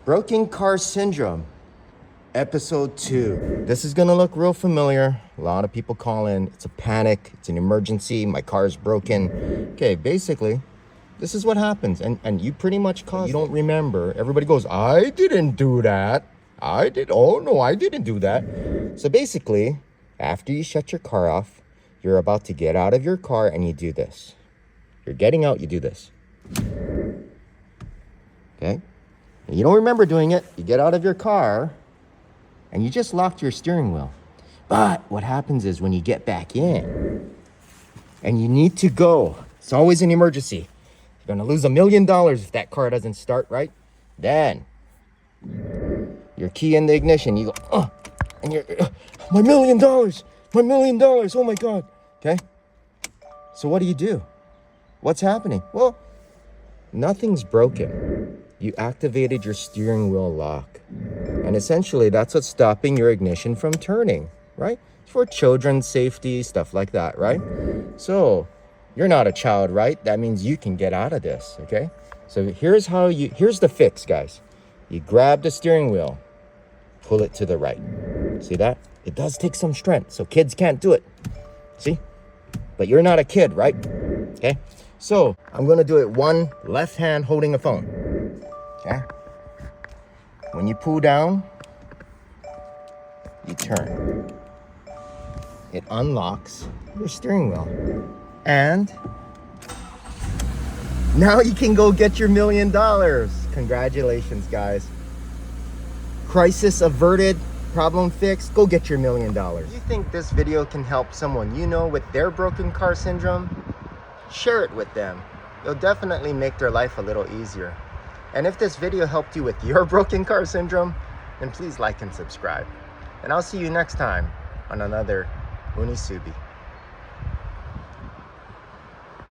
Broken car syndrome, episode 2. This is gonna look real familiar. A lot of people call in. It's a panic. It's an emergency. My car's broken. Okay, basically, this is what happens. And you pretty much caused it. You don't remember. Everybody goes, I didn't do that. Oh no, I didn't do that. So basically, after you shut your car off, you're about to get out of your car and you do this. You're getting out, you do this. Okay? And you don't remember doing it. You get out of your car and you just locked your steering wheel. But what happens is when you get back in and you need to go, it's always an emergency. You're gonna lose $1 million if that car doesn't start, right? Then your key in the ignition, you go, and you're, my $1 million, my $1 million, oh my God, okay? So what do? What's happening? Well, nothing's broken. You activated your steering wheel lock. And essentially that's what's stopping your ignition from turning, right? For children's safety, stuff like that, right? So you're not a child, right? That means you can get out of this, okay? So here's the fix, guys. You grab the steering wheel, pull it to the right. See that? It does take some strength, so kids can't do it. See? But you're not a kid, right? Okay? So I'm gonna do it one left hand holding a phone. Okay? When you pull down, you turn. It unlocks your steering wheel. And now you can go get your $1 million. Congratulations, guys. Crisis averted, problem fixed. Go get your $1 million. You think this video can help someone you know with their broken car syndrome? Share it with them. It'll definitely make their life a little easier. And if this video helped you with your broken car syndrome, then please like and subscribe. And I'll see you next time on another Unisubi.